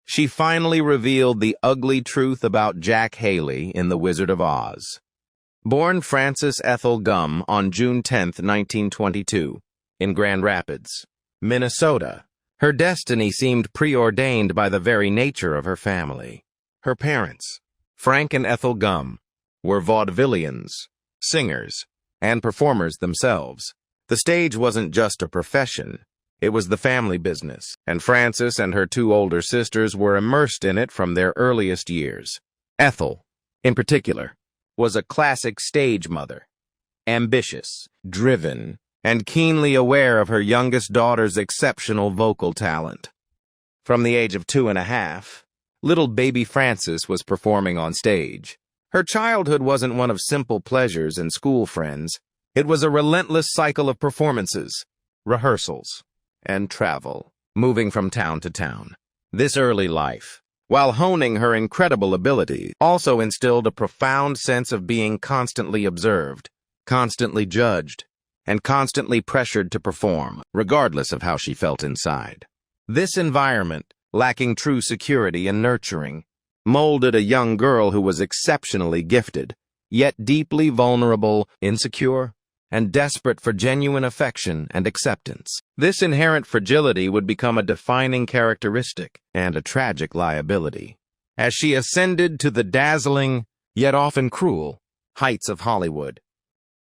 she finally revealed the ugly truth about Jack Haley in The Wizard of Oz. Born Frances Ethel Gum on June 10, 1922, in Grand Rapids, Minnesota, her destiny seemed preordained by the very nature of her family. Her parents, Frank and Ethel Gum, were vaudevillians, singers, and performers themselves. The stage wasn't just a profession, it was the family business, and Frances and her two older sisters were immersed in it from their earliest years. Ethel, in particular, was a classic stage mother, ambitious, driven, and keenly aware of her youngest daughter's exceptional vocal talent. From the age of 2.5, little baby Frances was performing on stage. Her childhood wasn't one of simple pleasures and school friends. It was a relentless cycle of performances, rehearsals, and travel, moving from town to town. This early life, while honing her incredible ability, also instilled a profound sense of being constantly observed, constantly judged, and constantly pressured to perform, regardless of how she felt inside. This environment, lacking true security and nurturing, molded a young girl who was exceptionally gifted, yet deeply vulnerable, insecure, and desperate for genuine affection and acceptance. This inherent fragility would become a defining characteristic and a tragic liability as she ascended to the dazzling, yet often cruel, heights of Hollywood.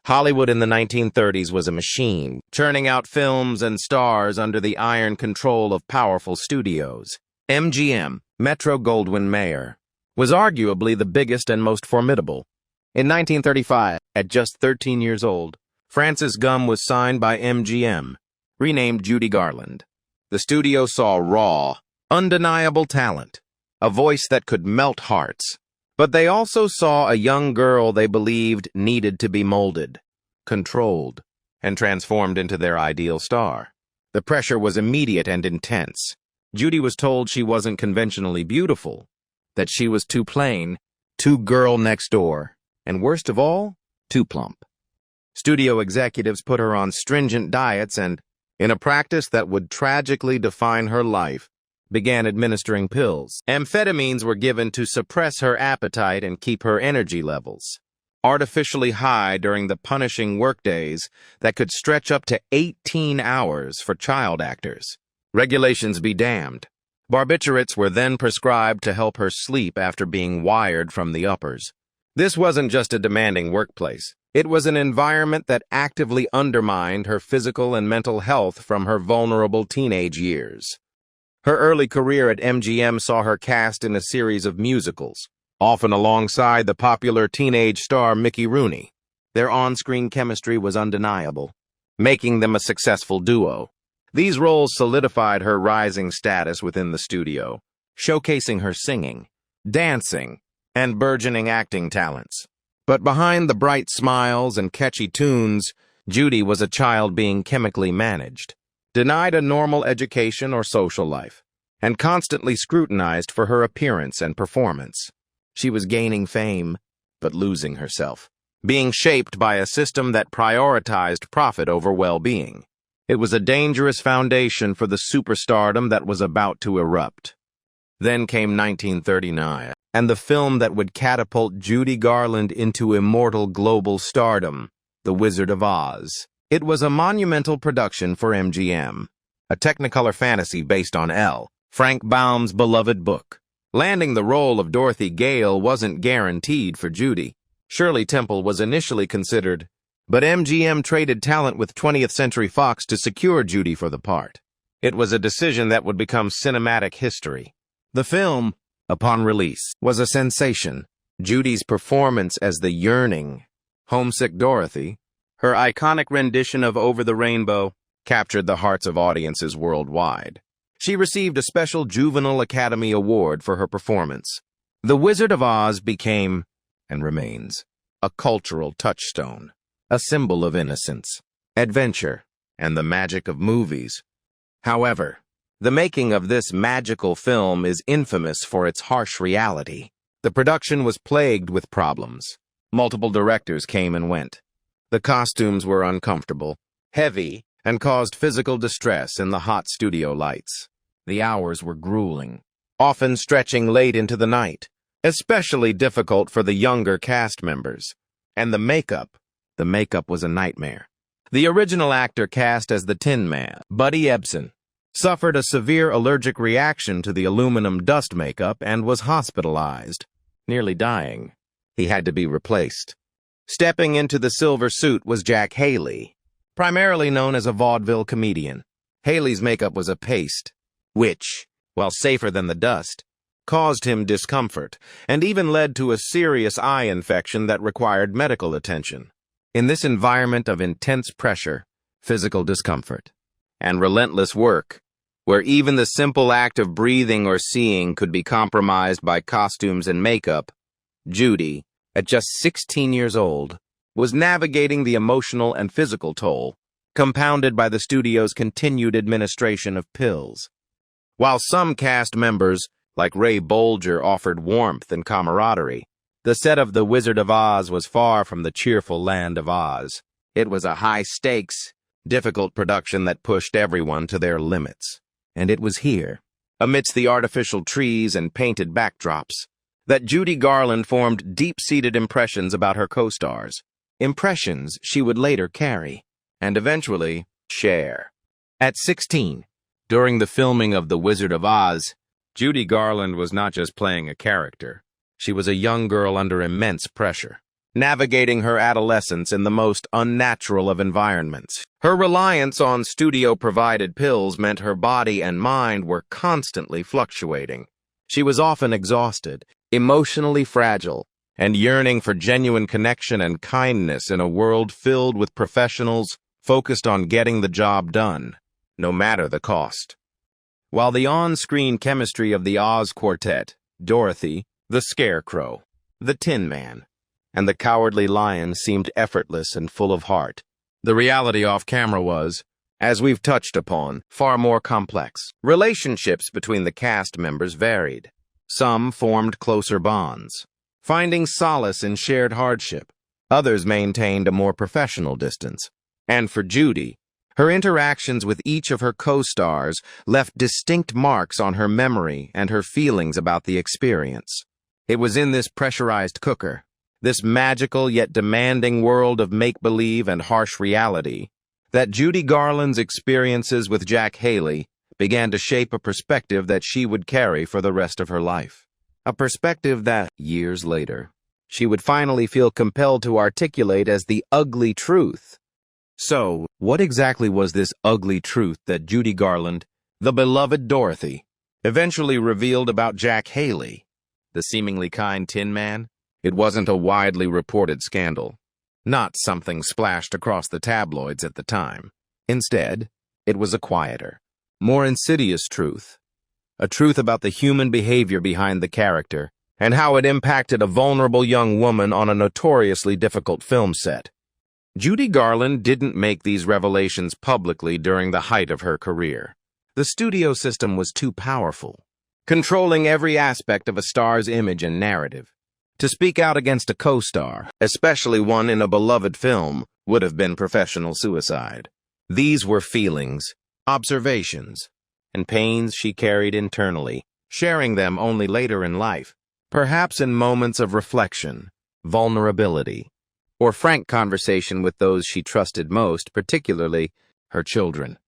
Hollywood in the 1930s was a machine, churning out films and stars under the iron control of powerful studios. MGM, Metro-Goldwyn-Mayer, was arguably the biggest and most formidable. In 1935, at just 13 years old, Frances Gum was signed by MGM, renamed Judy Garland. The studio saw raw, undeniable talent, a voice that could melt hearts. But they also saw a young girl they believed needed to be molded, controlled, and transformed into their ideal star. The pressure was immediate and intense. Judy was told she wasn't conventionally beautiful, that she was too plain, too girl next door, and worst of all, too plump. Studio executives put her on stringent diets and, in a practice that would tragically define her life, began administering pills. Amphetamines were given to suppress her appetite and keep her energy levels artificially high during the punishing workdays that could stretch up to 18 hours for child actors. Regulations be damned. Barbiturates were then prescribed to help her sleep after being wired from the uppers. This wasn't just a demanding workplace. It was an environment that actively undermined her physical and mental health from her vulnerable teenage years. Her early career at MGM saw her cast in a series of musicals, often alongside the popular teenage star Mickey Rooney. Their on-screen chemistry was undeniable, making them a successful duo. These roles solidified her rising status within the studio, showcasing her singing, dancing, and burgeoning acting talents. But behind the bright smiles and catchy tunes, Judy was a child being chemically managed, denied a normal education or social life, and constantly scrutinized for her appearance and performance. She was gaining fame, but losing herself, being shaped by a system that prioritized profit over well-being. It was a dangerous foundation for the superstardom that was about to erupt. Then came 1939, and the film that would catapult Judy Garland into immortal global stardom, The Wizard of Oz. It was a monumental production for MGM, a Technicolor fantasy based on L. Frank Baum's beloved book. Landing the role of Dorothy Gale wasn't guaranteed for Judy. Shirley Temple was initially considered, but MGM traded talent with 20th Century Fox to secure Judy for the part. It was a decision that would become cinematic history. The film, upon release, was a sensation. Judy's performance as the yearning, homesick Dorothy, her iconic rendition of Over the Rainbow, captured the hearts of audiences worldwide. She received a special Juvenile Academy Award for her performance. The Wizard of Oz became, and remains, a cultural touchstone, a symbol of innocence, adventure, and the magic of movies. However, the making of this magical film is infamous for its harsh reality. The production was plagued with problems. Multiple directors came and went. The costumes were uncomfortable, heavy, and caused physical distress in the hot studio lights. The hours were grueling. often stretching late into the night, especially difficult for the younger cast members. And the makeup was a nightmare. The original actor cast as the Tin Man, Buddy Ebsen, suffered a severe allergic reaction to the aluminum dust makeup and was hospitalized, nearly dying. He had to be replaced. Stepping into the silver suit was Jack Haley, primarily known as a vaudeville comedian. Haley's makeup was a paste, which, while safer than the dust, caused him discomfort and even led to a serious eye infection that required medical attention. In this environment of intense pressure, physical discomfort, and relentless work, where even the simple act of breathing or seeing could be compromised by costumes and makeup, Judy, at just 16 years old, was navigating the emotional and physical toll, compounded by the studio's continued administration of pills. While some cast members, like Ray Bolger, offered warmth and camaraderie, the set of The Wizard of Oz was far from the cheerful land of Oz. It was a high-stakes, difficult production that pushed everyone to their limits. And it was here, amidst the artificial trees and painted backdrops, that Judy Garland formed deep-seated impressions about her co-stars, impressions she would later carry, and eventually share. At 16, during the filming of The Wizard of Oz, Judy Garland was not just playing a character. She was a young girl under immense pressure, navigating her adolescence in the most unnatural of environments. Her reliance on studio-provided pills meant her body and mind were constantly fluctuating. She was often exhausted, emotionally fragile, and yearning for genuine connection and kindness in a world filled with professionals focused on getting the job done, no matter the cost. While the on-screen chemistry of the Oz Quartet, Dorothy, the Scarecrow, the Tin Man, and the Cowardly Lion seemed effortless and full of heart, the reality off-camera was, as we've touched upon, far more complex. Relationships between the cast members varied. Some formed closer bonds, finding solace in shared hardship. Others maintained a more professional distance. And for Judy, her interactions with each of her co-stars left distinct marks on her memory and her feelings about the experience. It was in this pressurized cooker, this magical yet demanding world of make-believe and harsh reality, that Judy Garland's experiences with Jack Haley began to shape a perspective that she would carry for the rest of her life. A perspective that, years later, she would finally feel compelled to articulate as the ugly truth. So, what exactly was this ugly truth that Judy Garland, the beloved Dorothy, eventually revealed about Jack Haley, the seemingly kind Tin Man? It wasn't a widely reported scandal, not something splashed across the tabloids at the time. Instead, it was a quieter, more insidious truth, a truth about the human behavior behind the character and how it impacted a vulnerable young woman on a notoriously difficult film set. Judy Garland didn't make these revelations publicly during the height of her career. The studio system was too powerful, controlling every aspect of a star's image and narrative. To speak out against a co-star, especially one in a beloved film, would have been professional suicide. These were feelings, observations, and pains she carried internally, sharing them only later in life, perhaps in moments of reflection, vulnerability, or frank conversation with those she trusted most, particularly her children.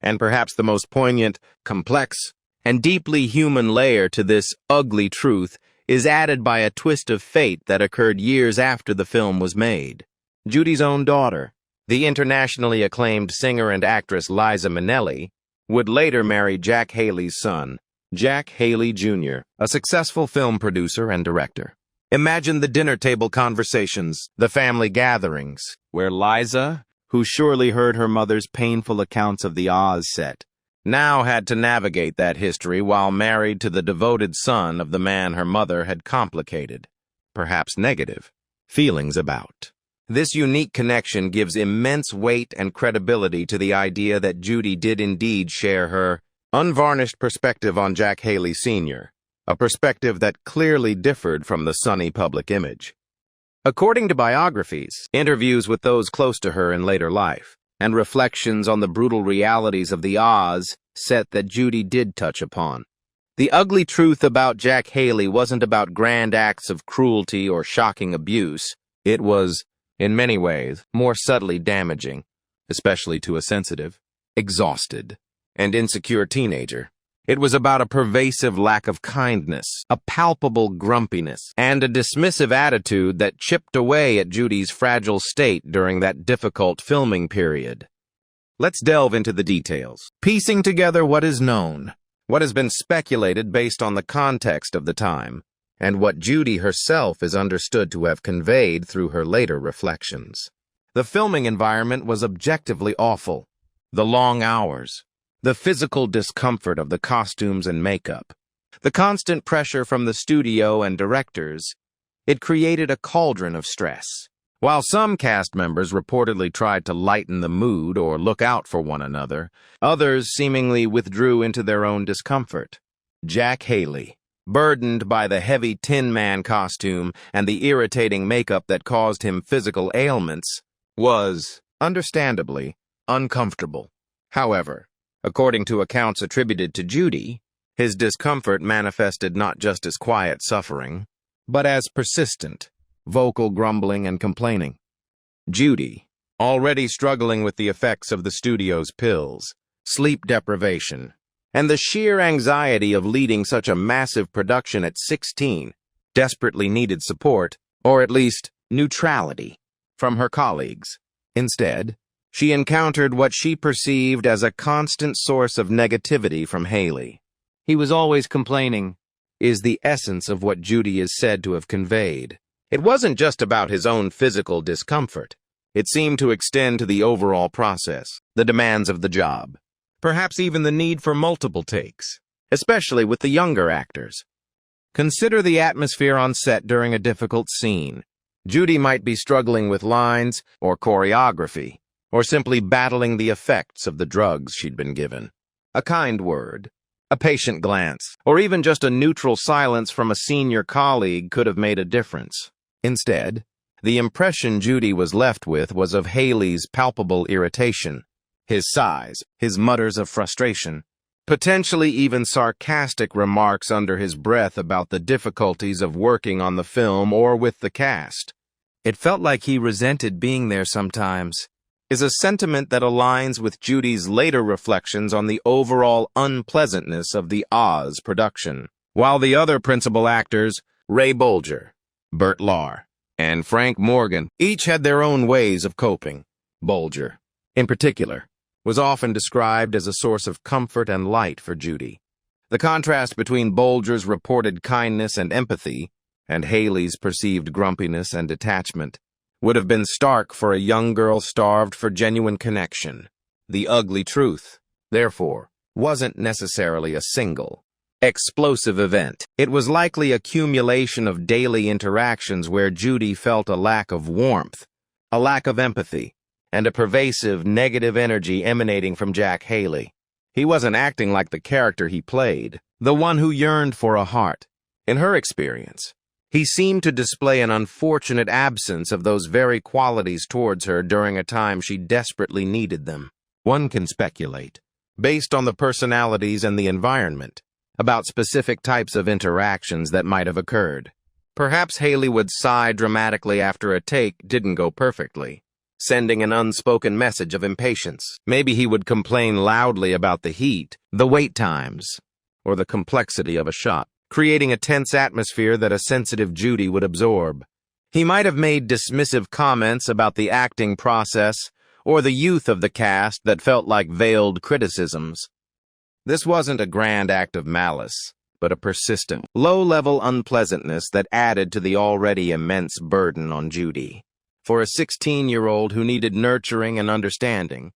And perhaps the most poignant, complex, and deeply human layer to this ugly truth is added by a twist of fate that occurred years after the film was made. Judy's own daughter, the internationally acclaimed singer and actress Liza Minnelli, would later marry Jack Haley's son, Jack Haley Jr., a successful film producer and director. Imagine the dinner table conversations, the family gatherings, where Liza, who surely heard her mother's painful accounts of the Oz set, now had to navigate that history while married to the devoted son of the man her mother had complicated, perhaps negative, feelings about. This unique connection gives immense weight and credibility to the idea that Judy did indeed share her unvarnished perspective on Jack Haley Sr., a perspective that clearly differed from the sunny public image. According to biographies, interviews with those close to her in later life, and reflections on the brutal realities of the Oz set that Judy did touch upon, The ugly truth about Jack Haley wasn't about grand acts of cruelty or shocking abuse. It was, in many ways, more subtly damaging, especially to a sensitive, exhausted, and insecure teenager. It was about a pervasive lack of kindness, a palpable grumpiness, and a dismissive attitude that chipped away at Judy's fragile state during that difficult filming period. Let's delve into the details, piecing together what is known, what has been speculated based on the context of the time, and what Judy herself is understood to have conveyed through her later reflections. The filming environment was objectively awful. The long hours, the physical discomfort of the costumes and makeup, the constant pressure from the studio and directors, it created a cauldron of stress. While some cast members reportedly tried to lighten the mood or look out for one another, others seemingly withdrew into their own discomfort. Jack Haley, burdened by the heavy Tin Man costume and the irritating makeup that caused him physical ailments, was, understandably, uncomfortable. However, according to accounts attributed to Judy, his discomfort manifested not just as quiet suffering, but as persistent, vocal grumbling and complaining. Judy, already struggling with the effects of the studio's pills, sleep deprivation, and the sheer anxiety of leading such a massive production at 16, desperately needed support, or at least neutrality, from her colleagues. Instead, she encountered what she perceived as a constant source of negativity from Haley. He was always complaining, is the essence of what Judy is said to have conveyed. It wasn't just about his own physical discomfort. It seemed to extend to the overall process, the demands of the job, perhaps even the need for multiple takes, especially with the younger actors. Consider the atmosphere on set during a difficult scene. Judy might be struggling with lines or choreography, or simply battling the effects of the drugs she'd been given. A kind word, a patient glance, or even just a neutral silence from a senior colleague could have made a difference. Instead, the impression Judy was left with was of Haley's palpable irritation, his sighs, his mutters of frustration, potentially even sarcastic remarks under his breath about the difficulties of working on the film or with the cast. It felt like he resented being there sometimes, is a sentiment that aligns with Judy's later reflections on the overall unpleasantness of the Oz production. While the other principal actors, Ray Bolger, Burt Lahr, and Frank Morgan, each had their own ways of coping. Bolger, in particular, was often described as a source of comfort and light for Judy. The contrast between Bolger's reported kindness and empathy and Haley's perceived grumpiness and detachment would have been stark for a young girl starved for genuine connection. The ugly truth, therefore, wasn't necessarily a single, explosive event. It was likely accumulation of daily interactions where Judy felt a lack of warmth, a lack of empathy, and a pervasive negative energy emanating from Jack Haley. He wasn't acting like the character he played, the one who yearned for a heart. In her experience, he seemed to display an unfortunate absence of those very qualities towards her during a time she desperately needed them. One can speculate, based on the personalities and the environment, about specific types of interactions that might have occurred. Perhaps Haley would sigh dramatically after a take didn't go perfectly, sending an unspoken message of impatience. Maybe he would complain loudly about the heat, the wait times, or the complexity of a shot, creating a tense atmosphere that a sensitive Judy would absorb. He might have made dismissive comments about the acting process or the youth of the cast that felt like veiled criticisms. This wasn't a grand act of malice, but a persistent, low-level unpleasantness that added to the already immense burden on Judy. For a 16-year-old who needed nurturing and understanding,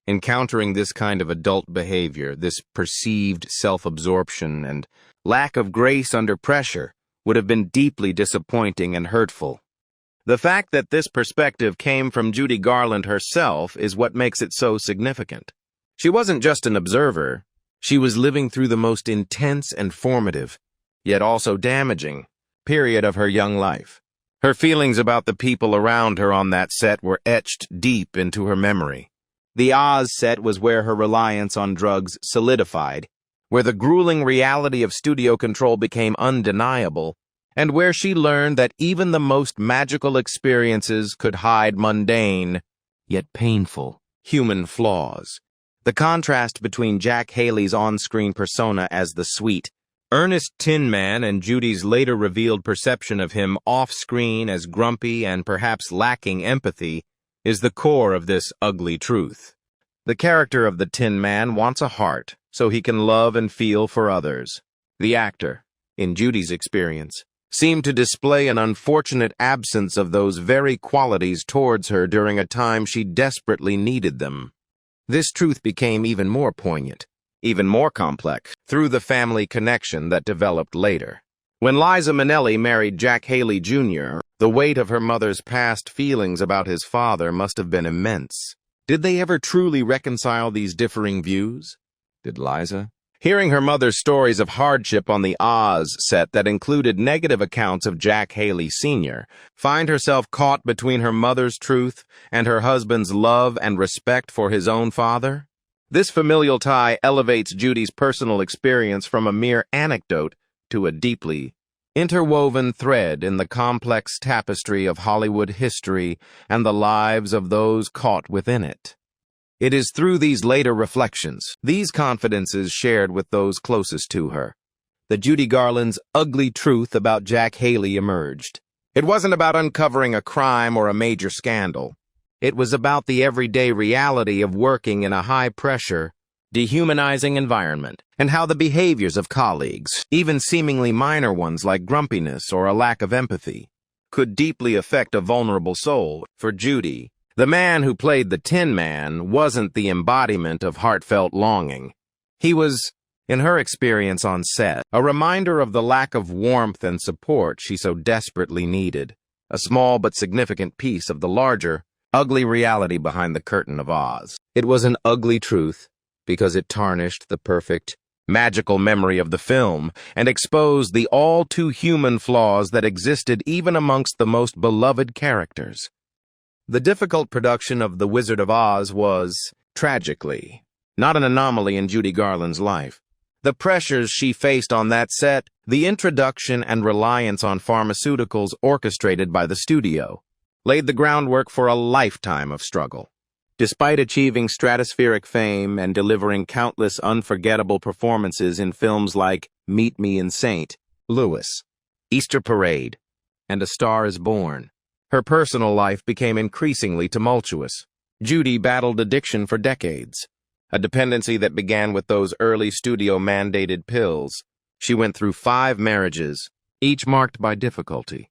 encountering this kind of adult behavior, this perceived self-absorption and lack of grace under pressure, would have been deeply disappointing and hurtful. The fact that this perspective came from Judy Garland herself is what makes it so significant. She wasn't just an observer. She was living through the most intense and formative, yet also damaging, period of her young life. Her feelings about the people around her on that set were etched deep into her memory. The Oz set was where her reliance on drugs solidified, where the grueling reality of studio control became undeniable, and where she learned that even the most magical experiences could hide mundane, yet painful, human flaws. The contrast between Jack Haley's on-screen persona as the sweet, earnest Tin Man and Judy's later revealed perception of him off-screen as grumpy and perhaps lacking empathy is the core of this ugly truth. The character of the Tin Man wants a heart so he can love and feel for others. The actor, in Judy's experience, seemed to display an unfortunate absence of those very qualities towards her during a time she desperately needed them. This truth became even more poignant, even more complex, through the family connection that developed later. When Liza Minnelli married Jack Haley Jr., the weight of her mother's past feelings about his father must have been immense. Did they ever truly reconcile these differing views? Did Liza? Hearing her mother's stories of hardship on the Oz set that included negative accounts of Jack Haley Sr., find herself caught between her mother's truth and her husband's love and respect for his own father? This familial tie elevates Judy's personal experience from a mere anecdote to a deeply interwoven thread in the complex tapestry of Hollywood history and the lives of those caught within it. It is through these later reflections, these confidences shared with those closest to her, that Judy Garland's ugly truth about Jack Haley emerged. It wasn't about uncovering a crime or a major scandal. It was about the everyday reality of working in a high-pressure, dehumanizing environment, and how the behaviors of colleagues, even seemingly minor ones like grumpiness or a lack of empathy, could deeply affect a vulnerable soul. For Judy, the man who played the Tin Man wasn't the embodiment of heartfelt longing. He was, in her experience on set, a reminder of the lack of warmth and support she so desperately needed, a small but significant piece of the larger, ugly reality behind the curtain of Oz. It was an ugly truth because it tarnished the perfect, magical memory of the film and exposed the all-too-human flaws that existed even amongst the most beloved characters. The difficult production of The Wizard of Oz was, tragically, not an anomaly in Judy Garland's life. The pressures she faced on that set, the introduction and reliance on pharmaceuticals orchestrated by the studio, laid the groundwork for a lifetime of struggle. Despite achieving stratospheric fame and delivering countless unforgettable performances in films like Meet Me in St. Louis, Easter Parade, and A Star is Born, her personal life became increasingly tumultuous. Judy battled addiction for decades, a dependency that began with those early studio-mandated pills. She went through 5 marriages, each marked by difficulty.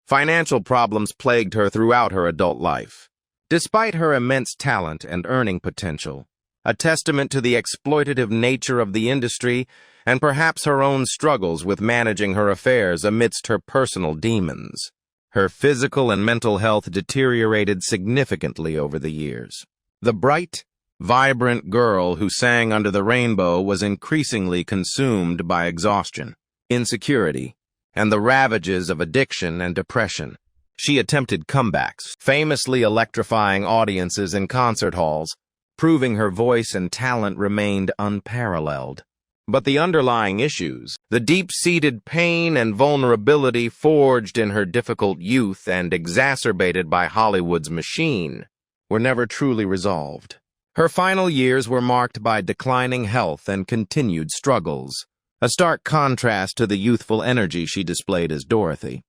Financial problems plagued her throughout her adult life. Despite her immense talent and earning potential, a testament to the exploitative nature of the industry and perhaps her own struggles with managing her affairs amidst her personal demons, her physical and mental health deteriorated significantly over the years. The bright, vibrant girl who sang under the rainbow was increasingly consumed by exhaustion, insecurity, and the ravages of addiction and depression. She attempted comebacks, famously electrifying audiences in concert halls, proving her voice and talent remained unparalleled. But the underlying issues, the deep-seated pain and vulnerability forged in her difficult youth and exacerbated by Hollywood's machine, were never truly resolved. Her final years were marked by declining health and continued struggles, a stark contrast to the youthful energy she displayed as Dorothy.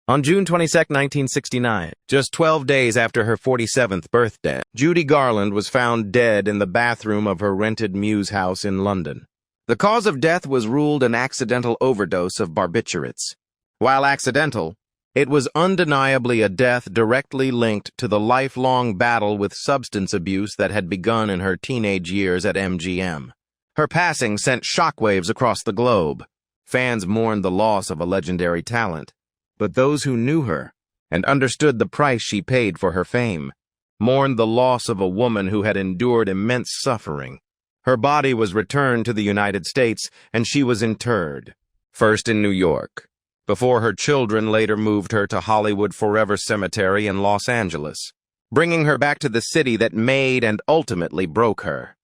On June 22, 1969, just 12 days after her 47th birthday, Judy Garland was found dead in the bathroom of her rented Mews house in London. The cause of death was ruled an accidental overdose of barbiturates. While accidental, it was undeniably a death directly linked to the lifelong battle with substance abuse that had begun in her teenage years at MGM. Her passing sent shockwaves across the globe. Fans mourned the loss of a legendary talent, but those who knew her and understood the price she paid for her fame mourned the loss of a woman who had endured immense suffering. Her body was returned to the United States, and she was interred, first in New York, before her children later moved her to Hollywood Forever Cemetery in Los Angeles, bringing her back to the city that made and ultimately broke her.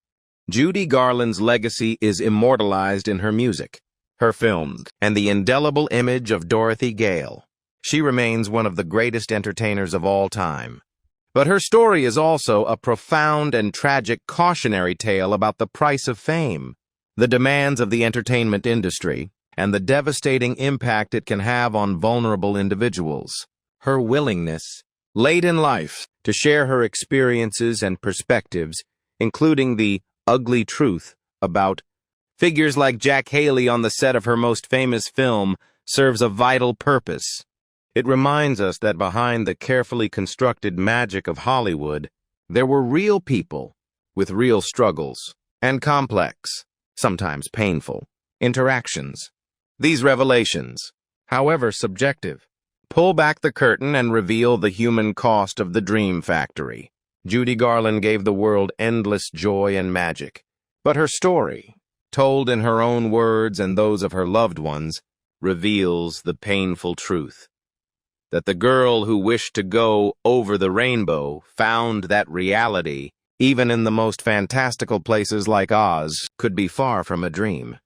Judy Garland's legacy is immortalized in her music, her films, and the indelible image of Dorothy Gale. She remains one of the greatest entertainers of all time. But her story is also a profound and tragic cautionary tale about the price of fame, the demands of the entertainment industry, and the devastating impact it can have on vulnerable individuals. Her willingness, late in life, to share her experiences and perspectives, including the ugly truth about figures like Jack Haley on the set of her most famous film, serves a vital purpose. It reminds us that behind the carefully constructed magic of Hollywood, there were real people with real struggles and complex, sometimes painful, interactions. These revelations, however subjective, pull back the curtain and reveal the human cost of the dream factory. Judy Garland gave the world endless joy and magic, but her story, told in her own words and those of her loved ones, reveals the painful truth. That the girl who wished to go over the rainbow found that reality, even in the most fantastical places like Oz, could be far from a dream.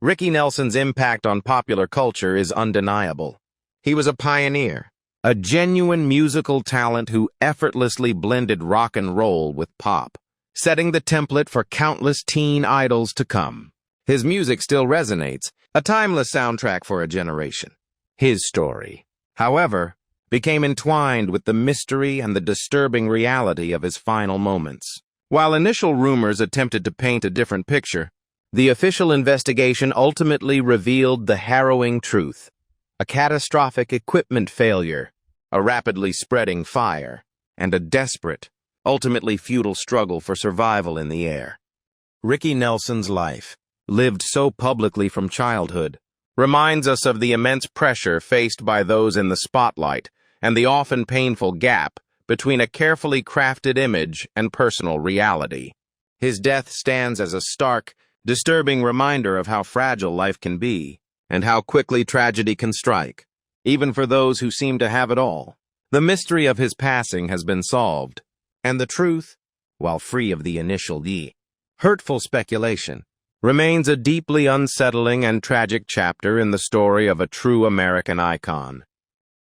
Ricky Nelson's impact on popular culture is undeniable. He was a pioneer, a genuine musical talent who effortlessly blended rock and roll with pop, setting the template for countless teen idols to come. His music still resonates, a timeless soundtrack for a generation. His story, however, became entwined with the mystery and the disturbing reality of his final moments. While initial rumors attempted to paint a different picture, the official investigation ultimately revealed the harrowing truth: a catastrophic equipment failure, a rapidly spreading fire, and a desperate, ultimately futile struggle for survival in the air. Ricky Nelson's life, lived so publicly from childhood, reminds us of the immense pressure faced by those in the spotlight and the often painful gap between a carefully crafted image and personal reality. His death stands as a stark, disturbing reminder of how fragile life can be, and how quickly tragedy can strike, even for those who seem to have it all. The mystery of his passing has been solved, and the truth, while free of the initial hurtful speculation, remains a deeply unsettling and tragic chapter in the story of a true American icon.